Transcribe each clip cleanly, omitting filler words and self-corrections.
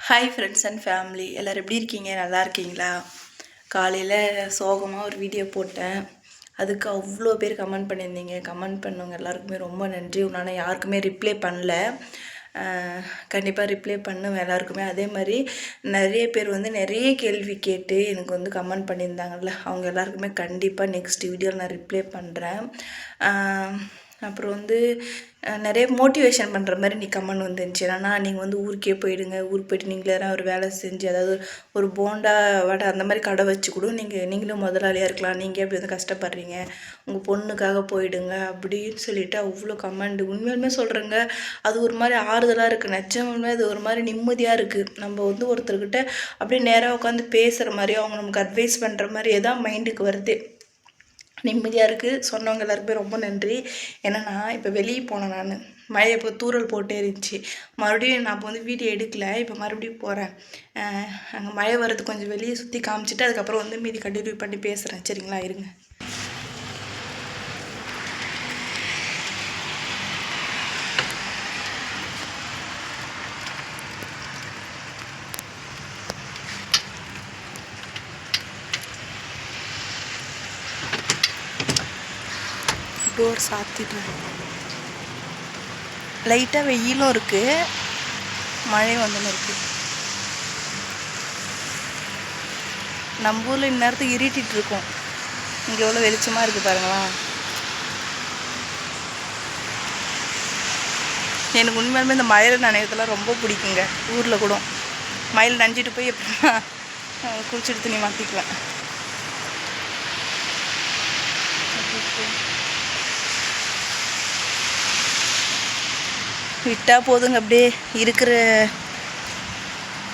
Hi friends and family, எல்லோரும் எப்படி இருக்கீங்க? நல்லா இருக்கீங்களா? காலையில் சோகமாக ஒரு வீடியோ போட்டேன். அதுக்கு அவ்வளோ பேர் கமெண்ட் பண்ணியிருந்தீங்க. கமெண்ட் பண்ணவங்க எல்லாருக்குமே ரொம்ப நன்றி. உன்னால் யாருக்குமே ரிப்ளை பண்ணல. கண்டிப்பாக ரிப்ளை பண்ணுவேன் எல்லாருக்குமே. அதே மாதிரி நிறைய பேர் நிறைய கேள்வி கேட்டு எனக்கு கமெண்ட் பண்ணியிருந்தாங்கல்ல, அவங்க எல்லாருக்குமே கண்டிப்பாக நெக்ஸ்ட் வீடியோவில் நான் ரிப்ளை பண்ணுறேன். அப்புறம் நிறைய மோட்டிவேஷன் பண்ணுற மாதிரி நீ கமெண்ட் வந்துருந்துச்சு. ஏன்னா நீங்கள் ஊருக்கே போயிடுங்க, ஊருக்கு போய்ட்டு நீங்களே ஒரு வேலை செஞ்சு, அதாவது ஒரு போண்டா வடை அந்த மாதிரி கடை வச்சு கூட நீங்களும் முதலாளியாக இருக்கலாம், நீங்கள் எப்படி கஷ்டப்படுறீங்க, உங்கள் பொண்ணுக்காக போயிடுங்க அப்படின்னு சொல்லிட்டு அவ்வளோ கமெண்ட். உண்மையுமே சொல்கிறேங்க, அது ஒரு மாதிரி ஆறுதலாக இருக்குது. நிஜமே அது ஒரு மாதிரி நிம்மதியாக இருக்குது. நம்ம ஒருத்தர்கிட்ட அப்படியே நேராக உட்காந்து பேசுகிற மாதிரியோ அவங்க நமக்கு அட்வைஸ் பண்ணுற மாதிரியே தான் மைண்டுக்கு வருது. நிம்மதியாக இருக்குது. சொன்னவங்க எல்லாருக்குமே ரொம்ப நன்றி. ஏன்னா நான் இப்போ வெளியே போனேன். நான் மழை இப்போ தூரல் போட்டே இருந்துச்சு. மறுபடியும் நான் இப்போ வீடியோ எடுக்கலை. இப்போ மறுபடியும் போகிறேன். அங்கே மழை வர்றது கொஞ்சம் வெளியே சுற்றி காமிச்சிட்டு அதுக்கப்புறம் மீதி கண்டினியூ பண்ணி பேசுகிறேன். சரிங்களா? இருங்க. டோர் சாத்திட்டேன். லைட்டாக வெயிலும் இருக்குது, மழை இருக்குது. நம்ம ஊரில் இந்நேரத்துக்கு இருட்டிட்டு இருக்கோம். இங்கே எவ்வளோ வெளிச்சமாக இருக்குது பாருங்களா. எனக்கு உண்மையாலுமே இந்த மழையில் நனையறதுலாம் ரொம்ப பிடிக்குங்க. ஊரில் கூட மழையில் நனைஞ்சிட்டு போய் எப்படின்னா குளிச்சுட்டு துணி மாற்றிக்குவேன். விட்டால் போதுங்க, அப்படியே இருக்கிற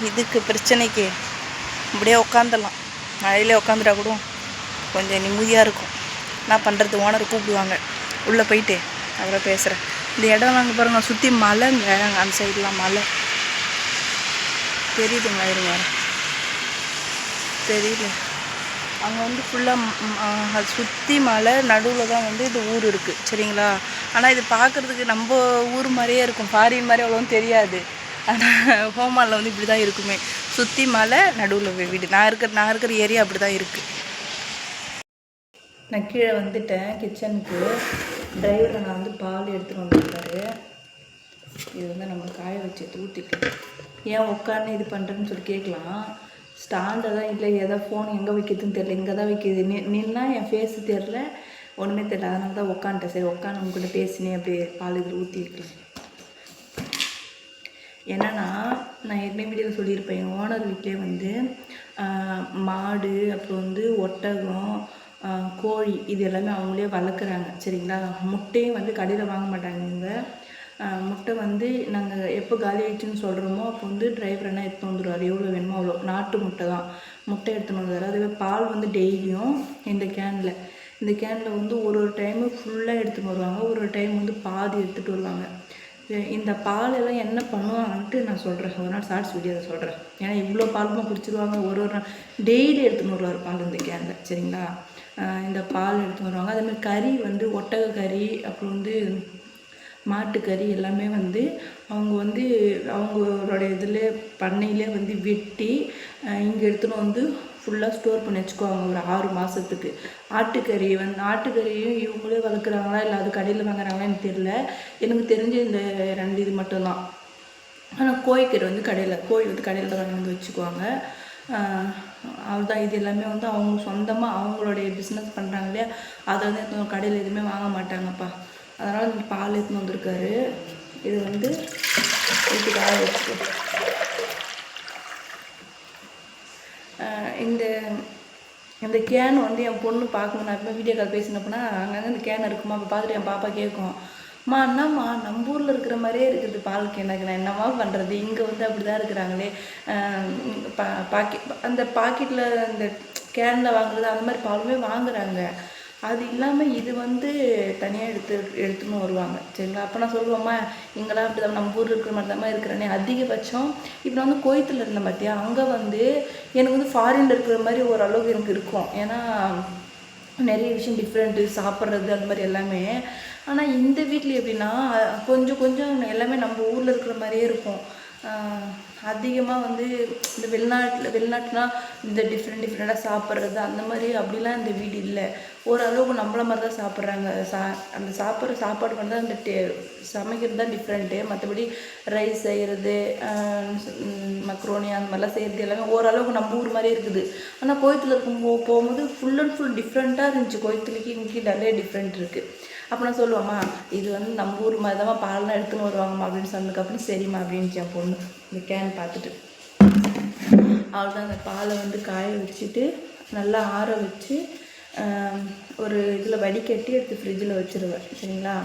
இதுக்கு பிரச்சனைக்கு அப்படியே உட்காந்துடலாம். மழையிலே உட்காந்துட்டா கூட கொஞ்சம் நிம்மதியாக இருக்கும். என்ன பண்ணுறது, ஓனர் கூப்பிடுவாங்க, உள்ளே போயிட்டு அப்புறம் பேசுகிறேன். இந்த இடம் நாங்கள் பாருங்கள், சுற்றி மலைங்க. அந்த சைடெலாம் மலை தெரியுதுங்க. இருங்க, தெரியல. அங்கே ஃபுல்லாக அது சுற்றி மலை, நடுவில் தான் இது ஊர் இருக்குது. சரிங்களா? ஆனால் இது பார்க்குறதுக்கு நம்ம ஊர் மாதிரியே இருக்கும். ஃபாரின் மாதிரி அவ்வளோவும் தெரியாது. ஆனால் ஹோமாலில் இப்படி தான் இருக்குமே. சுற்றி மலை, நடுவில் வீடு. நான் இருக்கிற ஏரியா அப்படி தான் இருக்குது. நான் கீழே வந்துட்டேன் கிச்சனுக்கு. டிரைவரை நான் பால் எடுத்துகிட்டு வந்துருக்காரு. இது நம்ம காய வச்சு ஊற்றிட்டு ஏன் உட்காந்து இது பண்ணுறேன்னு சொல்லி கேட்கலாம். ஸ்டாண்டை தான் இல்லை, எதாவது ஃபோன் எங்கே வைக்கிறதுன்னு தெரியல. இங்கே தான் வைக்கிது. நின்னா என் ஃபேஸு தெரில, ஒன்றுமே தெரியல. அதனால தான் உட்காந்துட்டேன். சரி உட்காந்து உங்கள்கிட்ட பேசினேன், அப்படியே பால் இதில் ஊற்றி வைக்கலாம். என்னென்னா நான் ஏற்கனவே வீடியோவில் சொல்லியிருப்பேன், எங்கள் ஓனர் வீட்டிலே மாடு, அப்புறம் ஒட்டகம், கோழி இது எல்லாமே அவங்களே வளர்க்குறாங்க. சரிங்களா? முட்டையும் கடையில் வாங்க மாட்டாங்க. இவங்க முட்டை நாங்கள் எப்போ காலி ஆகிடுச்சுன்னு சொல்கிறோமோ அப்போ டிரைவர் என்ன எடுத்துன்னு வந்துடுவார். எவ்வளோ வேணுமோ அவ்வளோ. நாட்டு முட்டை தான், முட்டை எடுத்துன்னு வந்துடுவார். அதுவே பால் டெய்லியும் இந்த கேனில் ஒரு டைமு ஃபுல்லாக எடுத்துன்னு வருவாங்க, ஒரு டைம் பாதி எடுத்துகிட்டு வருவாங்க. இந்த பாலெல்லாம் என்ன பண்ணுவாங்கன்ட்டு நான் சொல்கிறேன். ஒரு நாள் ஷார்ட்ஸ் வீடியோவில் சொல்கிறேன். ஏன்னா இவ்வளோ பாலுமா குடிச்சிருவாங்க. ஒரு நாள் டெய்லி எடுத்துன்னு வருவார் பால் இந்த கேனில். சரிங்களா? இந்த பால் எடுத்துன்னு வருவாங்க. அதேமாதிரி கறி ஒட்டக கறி, அப்புறம் மாட்டுக்கறி எல்லாமே அவங்க அவங்களுடைய இதில் பண்ணையிலே வெட்டி இங்கே எடுத்துன்னு ஃபுல்லாக ஸ்டோர் பண்ணி வச்சுக்குவாங்க ஒரு 6 மாதத்துக்கு. ஆட்டுக்கறியும் இவங்களே வளர்க்குறாங்களா இல்லை அது கடையில் வாங்குறாங்களா எனக்கு தெரியல. எனக்கு தெரிஞ்ச இந்த 2 இது மட்டும்தான். ஆனால் கோழிக்கறி கடையில் கடையில் தான் வாங்கி வச்சுக்குவாங்க. அதுதான். இது எல்லாமே அவங்க சொந்தமாக அவங்களுடைய பிஸ்னஸ் பண்ணுறாங்க இல்லையா, அதை கடையில் எதுவுமே வாங்க மாட்டாங்கப்பா. அதனால் இந்த பால் எடுத்துன்னு வந்திருக்காரு. இது ஊற்றி காய வச்சுக்கோ. இந்த கேன் என் பொண்ணு பார்க்கணும். நான் இப்போ வீடியோ கால் பேசினப்போனா அங்கங்கே இந்த கேன் இருக்குமா, அப்போ பார்த்துட்டு என் பாப்பா கேட்கும், அம்மா என்னம்மா நம்ம ஊரில் இருக்கிற மாதிரியே இருக்குது பால் கேனுக்கு, நான் என்னம்மா பண்ணுறது, இங்கே அப்படி தான் இருக்கிறாங்களே. அந்த பாக்கெட்டில் இந்த கேனில் வாங்குறது அந்த மாதிரி பாலுமே வாங்குறாங்க. அது இல்லாமல் இது தனியாக எடுத்துன்னு வருவாங்க. சரிங்களா? அப்போ நான் சொல்லுவோம்மா, இங்கெல்லாம் அப்படி தான் நம்ம ஊரில் இருக்கிற மாதிரி தான் இருக்கிறேனே. அதிகபட்சம் இப்போ நான் கோயத்தில் இருந்தேன் பார்த்தியா, அங்கே எனக்கு ஃபாரினில் இருக்கிற மாதிரி ஓரளவுக்கு எனக்கு இருக்கும். ஏன்னா நிறைய விஷயம் டிஃப்ரெண்ட்டு, சாப்பிட்றது அந்த மாதிரி எல்லாமே. ஆனால் இந்த வீட்டில் எப்படின்னா கொஞ்சம் எல்லாமே நம்ம ஊரில் இருக்கிற மாதிரியே இருக்கும். அதிகமாக வந்து இந்த வெளிநாட்டுனா இந்த டிஃப்ரெண்ட்டாக சாப்பிட்றது அந்த மாதிரி அப்படிலாம் இந்த வீடு இல்லை. ஓரளவுக்கு நம்மள மாதிரி தான் சாப்பிட்றாங்க. அந்த சாப்பிட்ற சாப்பாடு வந்து அந்த சமைக்கிறது தான் டிஃப்ரெண்ட்டு. மற்றபடி ரைஸ் செய்கிறது, மக்ரோனி அந்த மாதிரிலாம் செய்கிறது எல்லாமே ஓரளவுக்கு நம்ம ஊர் மாதிரியே இருக்குது. ஆனால் கோயத்தில் போகும்போது ஃபுல் அண்ட் ஃபுல் டிஃப்ரெண்ட்டாக இருந்துச்சு. கோயத்துலேக்கு இங்கே நிறைய டிஃப்ரெண்ட் இருக்குது. அப்போ நான் சொல்லுவாம்மா இது வந்து நம்ம ஊர் மாதிரி தான் பால்லாம் எடுத்துன்னு வருவாங்கம்மா அப்படின்னு சொன்னதுக்கப்புறம் சரிம்மா அப்படின்ச்சு என் பொண்ணு இந்த கேன் பார்த்துட்டு. அவ்வளோதான். அந்த பாலை வந்து காய வச்சுட்டு நல்லா ஆற வச்சு ஒரு இதில் வடிகட்டி எடுத்து ஃப்ரிட்ஜில் வச்சுருவேன். சரிங்களா?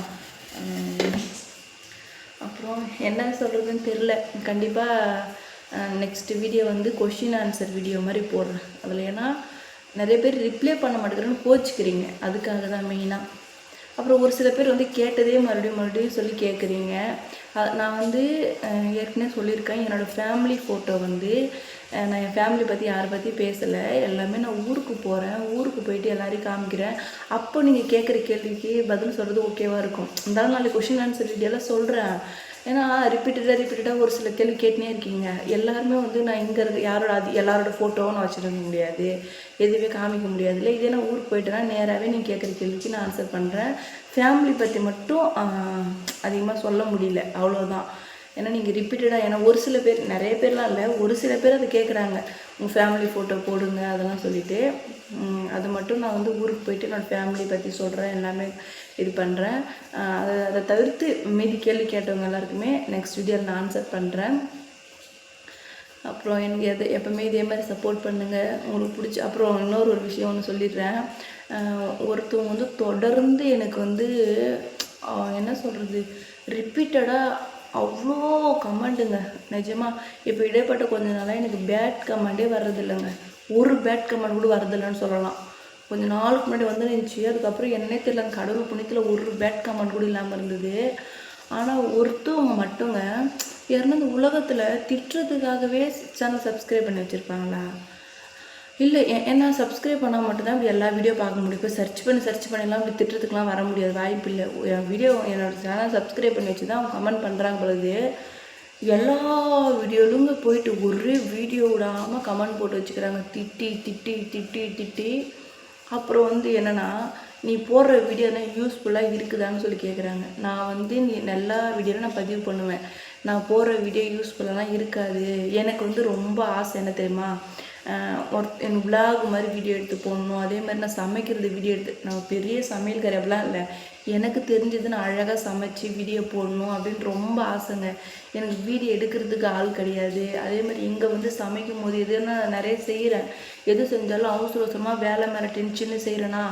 அப்புறம் என்ன சொல்கிறதுன்னு தெரில. கண்டிப்பாக நெக்ஸ்ட் வீடியோ வந்து கொஷின் ஆன்சர் வீடியோ மாதிரி போடுறேன். அதில் ஏன்னா நிறைய பேர் ரிப்ளை பண்ண மாட்டேங்கிறேன்னு கோச்சிக்கிறீங்க, அதுக்காக தான் மெயினாக. அப்புறம் ஒரு சில பேர் வந்து கேட்டதே மறுபடியும் சொல்லி கேட்குறீங்க. நான் வந்து ஏற்கனவே சொல்லியிருக்கேன், என்னோடய ஃபேமிலி ஃபோட்டோ வந்து நான் என் ஃபேமிலி பற்றி யாரை பற்றி பேசலை. எல்லாமே நான் ஊருக்கு போகிறேன், ஊருக்கு போயிட்டு எல்லாரையும் காமிக்கிறேன். அப்போ நீங்கள் கேட்குற கேள்விக்கு பதில் சொல்கிறது ஓகேவாக இருக்கும். இருந்தாலும் நாளைக்கு கொஷின் ஆன்சர் வீடியோலாம் சொல்கிறேன். ஏன்னா ரிப்பீட்டடாக ஒரு சில கேள்வி கேட்டுனே இருக்கீங்க. எல்லாருமே வந்து நான் இங்கே இருக்க எல்லாரோட ஃபோட்டோவும் நான் வச்சுருக்க முடியாது, எதுவுமே காமிக்க முடியாது இல்லை. இதே நான் ஊருக்கு போயிட்டேன்னா நேராகவே நீங்கள் கேட்குற கேள்விக்கு நான் ஆன்சர் பண்ணுறேன். ஃபேமிலி பற்றி மட்டும் அதிகமாக சொல்ல முடியல, அவ்வளோதான். ஏன்னா நீங்கள் ரிப்பீட்டடாக ஏன்னா ஒரு சில பேர், நிறைய பேர்லாம் இல்லை, ஒரு சில பேர் அதை கேட்குறாங்க, உங்கள் ஃபேமிலி ஃபோட்டோ போடுங்க அதெல்லாம் சொல்லிவிட்டு. அது மட்டும் நான் வந்து ஊருக்கு போயிட்டு என்னோடய ஃபேமிலி பற்றி சொல்கிறேன், எல்லாமே இது பண்ணுறேன். அதை தவிர்த்து மீதி கேள்வி கேட்டவங்க எல்லாருக்குமே நெக்ஸ்ட் வீடியோவில் நான் ஆன்சர் பண்ணுறேன். அப்புறம் எனக்கு எப்போவுமே இதே மாதிரி சப்போர்ட் பண்ணுங்கள், உங்களுக்கு பிடிச்சி. அப்புறம் இன்னொரு விஷயம் ஒன்று சொல்லிடுறேன். ஒருத்தவங்க வந்து தொடர்ந்து எனக்கு வந்து என்ன சொல்கிறது, ரிப்பீட்டடாக அவ்வளோ கமெண்ட்டுங்க நிஜமாக. இப்போ இடைப்பட்ட கொஞ்ச நாளாக எனக்கு பேட் கமெண்டே வர்றதில்லைங்க. ஒரு பேட் கமெண்ட் கூட வரதில்லைன்னு சொல்லலாம். கொஞ்சம் நாளுக்கு முன்னாடி வந்து இருந்துச்சு, அதுக்கப்புறம் என்னே தெரியல, கடவுள் புண்ணியத்தில் ஒரு பேட் கமெண்ட் கூட இல்லாமல் இருந்தது. ஆனால் ஒருத்தவங்க மட்டுங்க யாருன்னா இந்த உலகத்தில் திட்டுறதுக்காகவே சேனல் சப்ஸ்கிரைப் பண்ணி வச்சுருப்பாங்களா? இல்லை, ஏன்னா சப்ஸ்கிரைப் பண்ணால் மட்டும்தான் இப்படி எல்லா வீடியோ பார்க்க முடியும். இப்போ சர்ச் பண்ணிலாம் இப்படி திட்டுறதுக்குலாம் வர முடியாது, வாய்ப்பு இல்லை. என் வீடியோ என்னோடய சேனல் சப்ஸ்கிரைப் பண்ணி வச்சு தான் அவங்க கமெண்ட் பண்ணுறாங்க பொழுது. எல்லா வீடியோலுங்க போயிட்டு ஒரே வீடியோ விடாமல் கமெண்ட் போட்டு வச்சுக்கிறாங்க, திட்டி திட்டி திட்டி திட்டி. அப்புறம் வந்து என்னென்னா, நீ போடுற வீடியோலாம் யூஸ்ஃபுல்லாக இருக்குதான்னு சொல்லி கேட்குறாங்க. நான் வந்து எல்லா வீடியோவும் நான் பதிவு பண்ணுவேன். நான் போடுற வீடியோ யூஸ்ஃபுல்லாலாம் இருக்காது. எனக்கு வந்து ரொம்ப ஆசை என்ன தெரியுமா, எனக்கு விலாக் மாதிரி வீடியோ எடுத்து போடணும். அதே மாதிரி நான் சமைக்கிறது வீடியோ எடுத்து, நான் பெரிய சமையல்காரி அப்படிலாம் இல்லை, எனக்கு தெரிஞ்சது நான் அழகாக சமைச்சு வீடியோ போடணும் அப்படின்னு ரொம்ப ஆசைங்க. எனக்கு வீடியோ எடுக்கிறதுக்கு ஆள் கிடையாது. அதே மாதிரி இங்கே வந்து சமைக்கும் போது எதுனா நிறைய செய்கிறேன், எது செஞ்சாலும் அவசரமாக வேலை மேலே டென்ஷன்னு செய்கிறேன்னா,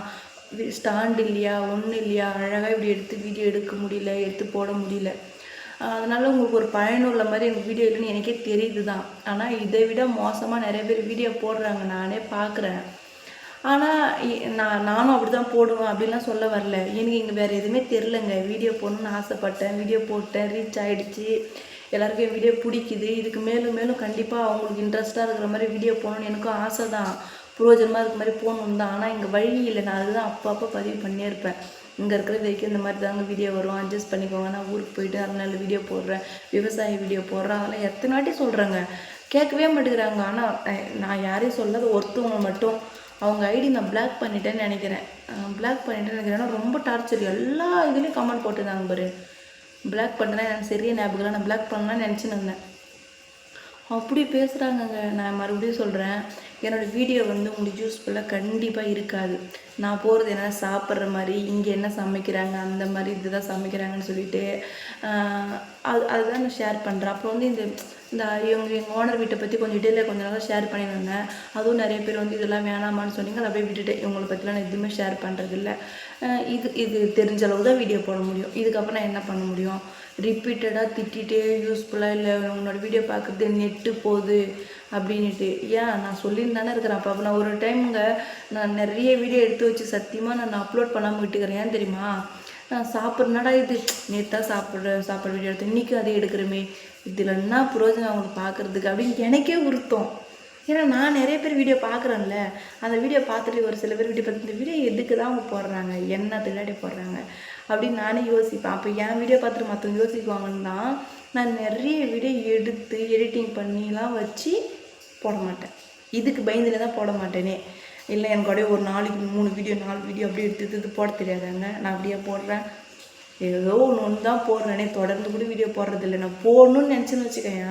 ஸ்டாண்ட் இல்லையா, ஒன்றும் இல்லையா, அழகாக இப்படி எடுத்து வீடியோ எடுக்க முடியல, எடுத்து போட முடியல. அதனால் உங்களுக்கு ஒரு பயனுள்ள மாதிரி எனக்கு வீடியோ இல்லைன்னு எனக்கே தெரியுது தான். ஆனால் இதை விட மோசமாக நிறைய பேர் வீடியோ போடுறாங்க, நானே பார்க்குறேன். ஆனால் நானும் அப்படி தான் போடுவேன் அப்படின்லாம் சொல்ல வரல. எனக்கு இங்கே வேறு எதுவுமே தெரிலங்க. வீடியோ போடணுன்னு ஆசைப்பட்டேன், வீடியோ போட்டேன், ரீச் ஆகிடுச்சு, எல்லாருக்கும் என் வீடியோ பிடிக்குது. இதுக்கு மேலும் கண்டிப்பாக அவங்களுக்கு இன்ட்ரெஸ்ட்டாக இருக்கிற மாதிரி வீடியோ போகணுன்னு எனக்கும் ஆசை தான், புரோஜனமாக இருக்கிற மாதிரி போகணுன்னு தான். ஆனால் இங்கே வழி இல்லை, நான் அதுதான் அப்பப்போ பதிவு பண்ணியே இருப்பேன். இங்கே இருக்கிற வரைக்கும் இந்த மாதிரி தாங்க வீடியோ வரும், அட்ஜஸ்ட் பண்ணிக்கோங்க. நான் ஊருக்கு போயிட்டு அதனால வீடியோ போடுறேன், விவசாய வீடியோ போடுறேன், அதெல்லாம் எத்தனை வாட்டி சொல்கிறேங்க, கேட்கவே மாட்டேங்கிறாங்க. ஆனால் நான் யாரையும் சொல்லாத ஒருத்தவங்க மட்டும் அவங்க ஐடி நான் பிளாக் பண்ணிட்டேன்னு நினைக்கிறேன். ஏன்னா ரொம்ப டார்ச்சர், எல்லா இதுலேயும் கமெண்ட் போட்டுருந்தாங்க பாரு. பிளாக் பண்ணுறேன், எனக்கு சரியாக ஞாபகம், நான் பிளாக் பண்ணலான்னு நினச்சின்னு இருந்தேன். அப்படி பேசுகிறாங்கங்க. நான் மறுபடியும் சொல்கிறேன், என்னோடய வீடியோ வந்து உங்களுக்கு யூஸ்ஃபுல்லாக கண்டிப்பாக இருக்காது. நான் போகிறது என்ன சாப்பிட்ற மாதிரி, இங்கே என்ன சமைக்கிறாங்க அந்த மாதிரி இதுதான் சமைக்கிறாங்கன்னு சொல்லிட்டு அதுதான் நான் ஷேர் பண்ணுறேன். அப்புறம் வந்து எங்கள் ஓனர் வீட்டை பற்றி கொஞ்சம் கொஞ்ச நாளாக ஷேர் பண்ணியிருந்தேன். அதுவும் நிறைய பேர் வந்து இதெல்லாம் வேணாமான்னு சொன்னீங்க, அதை அப்படியே விட்டுட்டேன். இவங்களை பற்றிலாம் நான் எதுவுமே ஷேர் பண்ணுறதில்ல. இது தெரிஞ்ச அளவு தான் வீடியோ போட முடியும். இதுக்கப்புறம் நான் என்ன பண்ண முடியும்? ரிப்பீட்டடாக திட்டிகிட்டே யூஸ்ஃபுல்லாக இல்லை, உன்னோட வீடியோ பார்க்குறது நெட்டு போகுது அப்படின்ட்டு. ஏன் நான் சொல்லின்னு தானே இருக்கிறேன். அப்போ நான் ஒரு டைமுங்க நான் நிறைய வீடியோ எடுத்து வச்சு சத்தியமாக நான் அப்லோட் பண்ணாமல் விட்டுக்கிறேன். ஏன் தெரியுமா, நான் சாப்பிட்றனாடா இது நேற்றா சாப்பிட்ற வீடியோ எடுத்து இன்றைக்கி அதே எடுக்கிறோமே, இதில் என்ன புரோஜனம் அவங்களுக்கு பார்க்குறதுக்கு அப்படின்னு எனக்கே உறுத்தம். ஏன்னா நான் நிறைய பேர் வீடியோ பார்க்குறேன்ல, அந்த வீடியோ பார்த்துட்டு ஒரு சில பேர் வீடியோ பார்த்து இந்த வீடியோ எதுக்கு தான் அவங்க போடுறாங்க, என்ன தில்லாடி போடுறாங்க அப்படின்னு நானே யோசிப்பேன். அப்போ என் வீடியோ பார்த்துட்டு மற்றவங்க யோசிக்குவாங்கன்னு தான் நான் நிறைய வீடியோ எடுத்து எடிட்டிங் பண்ணிலாம் வச்சு போட மாட்டேன். இதுக்கு பயந்துல தான் போட மாட்டேனே. இல்லை எனக்கு அப்படியே ஒரு நாளைக்கு 3 வீடியோ 4 வீடியோ அப்படியே எடுத்து போட தெரியாதாங்க. நான் அப்படியே போடுறேன். ஏதோ ஒன்று தான் போடுறேனே, தொடர்ந்து கூட வீடியோ போடுறதில்லை. நான் போடணும்னு நினச்சேன்னு வச்சுக்கேன்,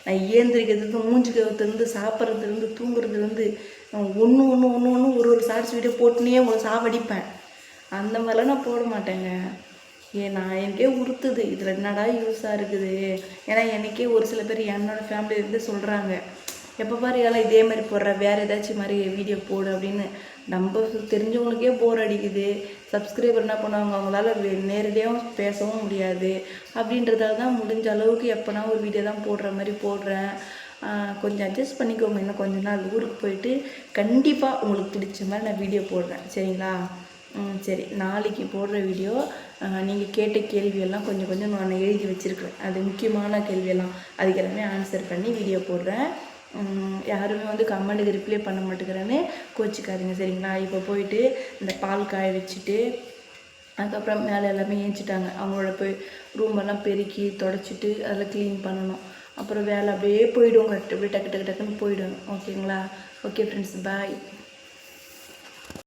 நான் ஏந்திரிக்கிறதுலேருந்து மூஞ்சி கவுத்துலேருந்து சாப்பிட்றதுலேருந்து தூங்குறதுலேருந்து ஒன்று ஒரு ஷார்ட்ஸ் வீடியோ போட்டுனே உங்களை சாவடிப்பேன். அந்த மாதிரிலாம் நான் போட மாட்டேங்க. நான் எனக்கே உறுத்துது, இதில் என்னடா யூஸாக இருக்குது. ஏன்னா எனக்கே ஒரு சில பேர் என்னோடய ஃபேமிலியிலேருந்து சொல்கிறாங்க, எப்போ பாரு எல்லாம் இதே மாதிரி போடுற, வேறு ஏதாச்சும் மாதிரி வீடியோ போடு அப்படின்னு. நம்ம தெரிஞ்சவங்களுக்கே போர் அடிக்குது. சப்ஸ்கிரைபர் என்ன பண்ணுவாங்க, அவங்களால நேரடியாகவும் பேசவும் முடியாது. அப்படின்றதால தான் முடிஞ்ச அளவுக்கு எப்போனா ஒரு வீடியோ தான் போடுற மாதிரி போடுறேன். கொஞ்சம் அட்ஜஸ்ட் பண்ணிக்கோங்க. இன்னும் கொஞ்ச நாள் ஊருக்கு போயிட்டு கண்டிப்பாக உங்களுக்கு பிடிச்ச மாதிரி நான் வீடியோ போடுறேன், சரிங்களா? சரி, நாளைக்கு போடுற வீடியோ நீங்கள் கேட்ட கேள்வியெல்லாம் கொஞ்சம் நான் எழுதி வச்சுருக்கிறேன். அது முக்கியமான கேள்வியெல்லாம் அதுக்கு எல்லாமே ஆன்சர் பண்ணி வீடியோ போடுறேன். யாருமே வந்து கமெண்ட்டுக்கு ரிப்ளை பண்ண மாட்டேங்கிறேன்னு கோச்சிக்காதீங்க, சரிங்களா? இப்போ போயிட்டு இந்த பால் காய வச்சுட்டு அதுக்கப்புறம் மேலே எல்லாமே ஏஞ்சிட்டாங்க. அவங்களோட போய் ரூமெல்லாம் பெருக்கி தொடச்சிட்டு அதில் க்ளீன் பண்ணணும். அப்புறம் வேலை அப்படியே போய்டுவோங்க, அப்படியே டக்கு டக்குன்னு போய்டுவேன். ஓகேங்களா? ஓகே ஃப்ரெண்ட்ஸ், பாய்.